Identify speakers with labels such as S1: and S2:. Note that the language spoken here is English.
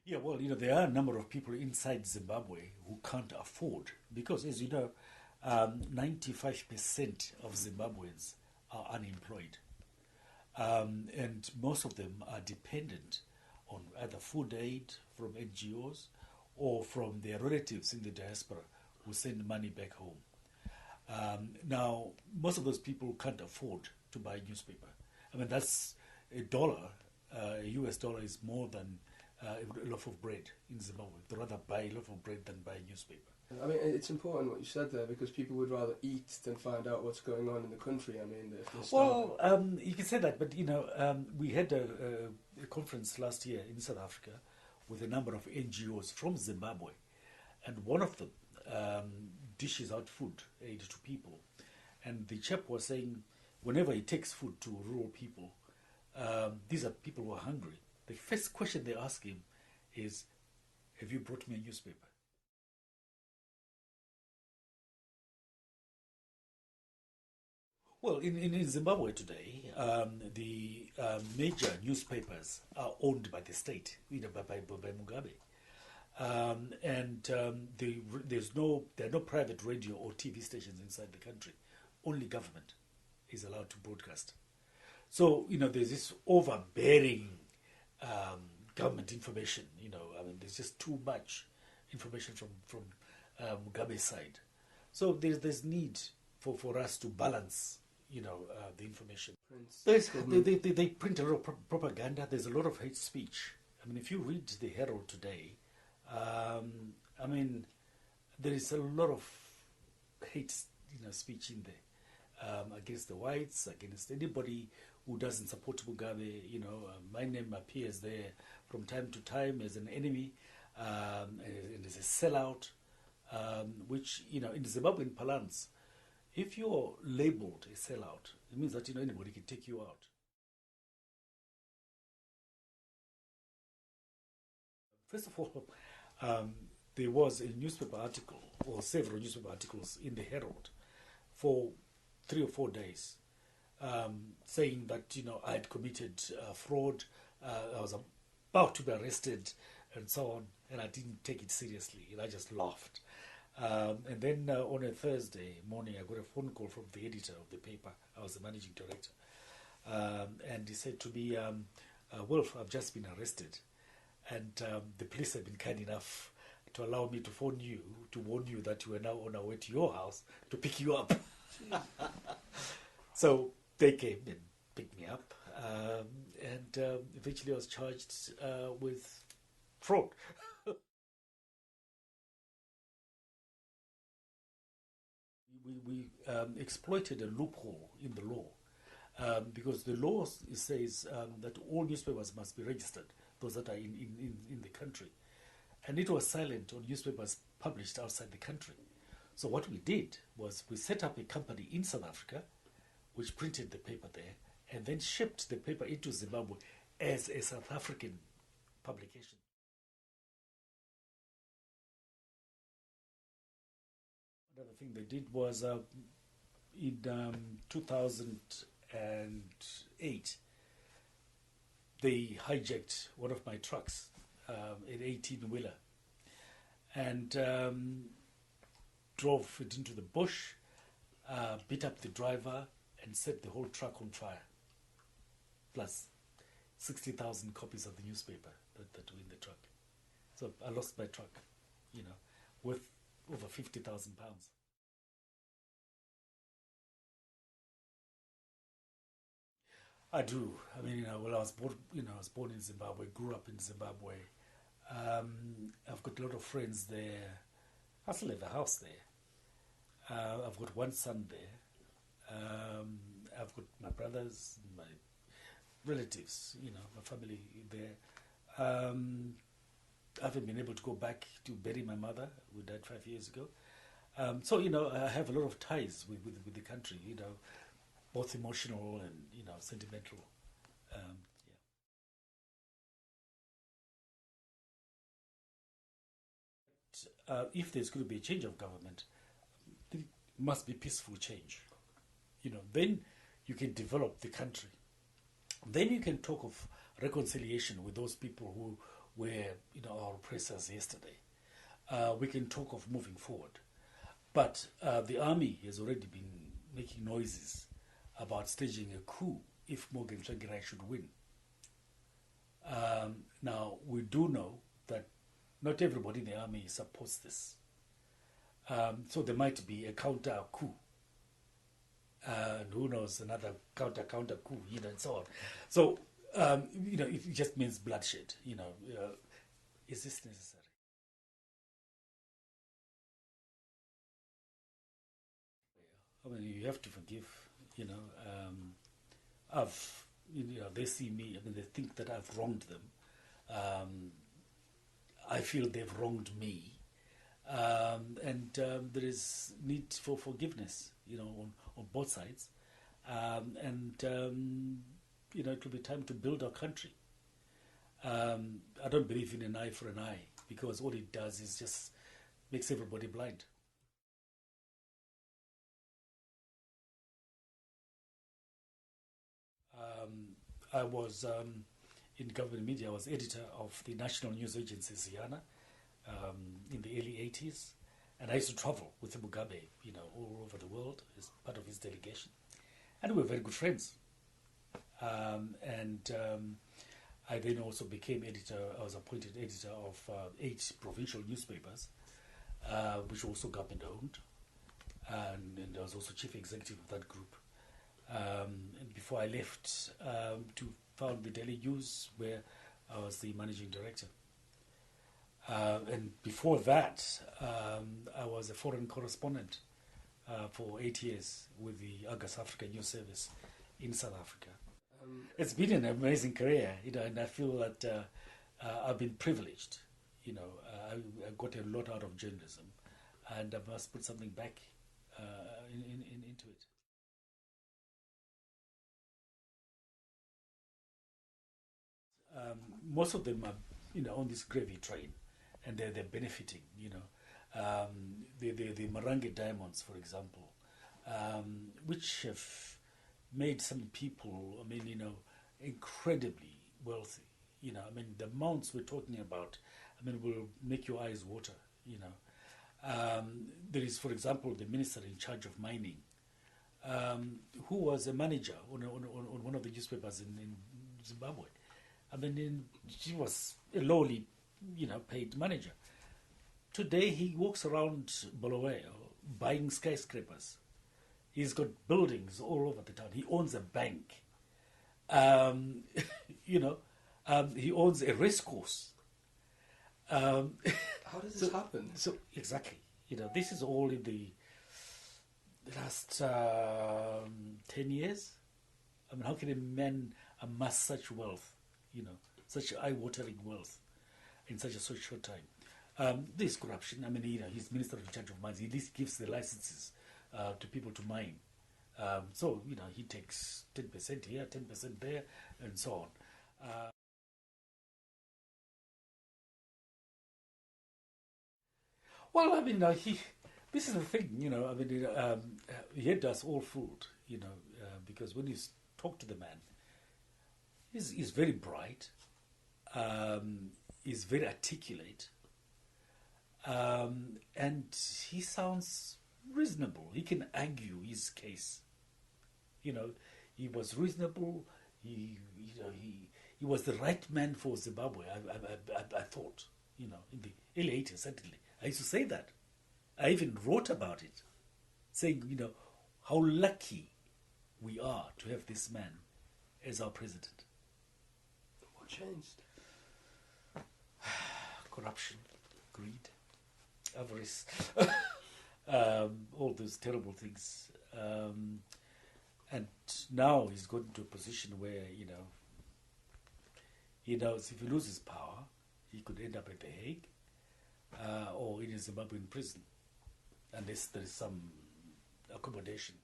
S1: Yeah, well, there are a number of people inside Zimbabwe who can't afford, because, as you know, 95% of Zimbabweans are unemployed. And most of them are dependent on either food aid from NGOs or from their relatives in the diaspora who send money back home. Now, most of those people can't afford to buy a newspaper. I mean, that's a dollar, a US dollar is more than a loaf of bread in Zimbabwe. They'd rather buy a loaf of bread than buy a newspaper.
S2: I mean, it's important what you said there, because people would rather eat than find out what's going on in the country. I mean, if they're
S1: Well, you can say that, but we had a conference last year in South Africa with a number of NGOs from Zimbabwe, and one of them dishes out food aid to people. And the chap was saying, whenever he takes food to rural people, these are people who are hungry. The first question they ask him is, have you brought me a newspaper? Well, in Zimbabwe today, the major newspapers are owned by the state, by Mugabe. There are no private radio or TV stations inside the country. Only government is allowed to broadcast. So, there's this overbearing government information. I mean, there's just too much information from Mugabe's side. So there's need for us to balance, the information. They print a lot of propaganda. There's a lot of hate speech. I mean, if you read the Herald today, I mean, there is a lot of hate, speech in there against the whites, against anybody who doesn't support Mugabe. My name appears there from time to time as an enemy and as a sellout, which, in Zimbabwean parlance, if you're labeled a sellout, it means that, anybody can take you out. First of all, there was a newspaper article, or several newspaper articles in the Herald for 3 or 4 days, saying that, I had committed fraud, I was about to be arrested, and so on, and I didn't take it seriously, and I just laughed. And then on a Thursday morning, I got a phone call from the editor of the paper. I was the managing director. And he said to me, Wilf, I've just been arrested. And the police have been kind enough to allow me to phone you, to warn you that you are now on our way to your house to pick you up. So they came and picked me up. And eventually I was charged with fraud. We exploited a loophole in the law, because the law says that all newspapers must be registered, those that are in the country. And it was silent on newspapers published outside the country. So what we did was we set up a company in South Africa which printed the paper there and then shipped the paper into Zimbabwe as a South African publication. Another thing they did was in 2008, they hijacked one of my trucks, an 18-wheeler, and drove it into the bush, beat up the driver, and set the whole truck on fire. Plus 60,000 copies of the newspaper that were in the truck. So I lost my truck, worth over £50,000. I do. I mean, well, I was born in Zimbabwe, grew up in Zimbabwe. I've got a lot of friends there. I still have a house there. I've got one son there. I've got my brothers, my relatives, my family there. I haven't been able to go back to bury my mother, who died 5 years ago. So, I have a lot of ties with the country, both emotional and, sentimental. If there's going to be a change of government, it must be peaceful change. Then you can develop the country. Then you can talk of reconciliation with those people were, our oppressors yesterday. We can talk of moving forward. But the army has already been making noises about staging a coup if Mugabe should win. Now, we do know that not everybody in the army supports this. So there might be a counter coup. And who knows, another counter coup, and so on. So, it just means bloodshed, is this necessary? I mean, you have to forgive, they see me, they think that I've wronged them. I feel they've wronged me. And there is need for forgiveness, on both sides. And it will be time to build our country. I don't believe in an eye for an eye, because all it does is just makes everybody blind. I was in government media. I was editor of the national news agency Ziana in the early 80s, and I used to travel with Mugabe, all over the world as part of his delegation, and we were very good friends. I then also became editor. I was appointed editor of 8 provincial newspapers, which were also government owned, and I was also chief executive of that group. And before I left to found the Daily News, where I was the managing director. And before that, I was a foreign correspondent for 8 years with the August Africa News Service in South Africa. It's been an amazing career, and I feel that I've been privileged. I got a lot out of journalism, and I must put something back into it. Most of them are, on this gravy train, and they're benefiting. The Marange diamonds, for example, which have made some people, incredibly wealthy. The amounts we're talking about, will make your eyes water. There is, for example, the minister in charge of mining, who was a manager on one of the newspapers in Zimbabwe. She was a lowly, paid manager. Today he walks around Bulawayo buying skyscrapers. He's got buildings all over the town. He owns a bank. He owns a race course.
S2: How does this happen?
S1: So exactly, this is all in the last 10 years. How can a man amass such wealth? Such eye-watering wealth in such a short time. This corruption. He's minister in charge of mines. He at least gives the licenses to people to mine. So he takes 10% here, 10% there, and so on. Well, this is the thing. He had us all fooled. Because when you talk to the man, he's very bright. He's very articulate. And he sounds reasonable. He can argue his case. He was reasonable. He was the right man for Zimbabwe. I thought, in the early 80s, certainly. I used to say that. I even wrote about it, saying, how lucky we are to have this man as our president.
S2: What changed?
S1: Corruption, greed, avarice, all those terrible things. And now he's got into a position where, he knows if he loses power, he could end up at The Hague or in a Zimbabwean prison, unless there is some accommodation.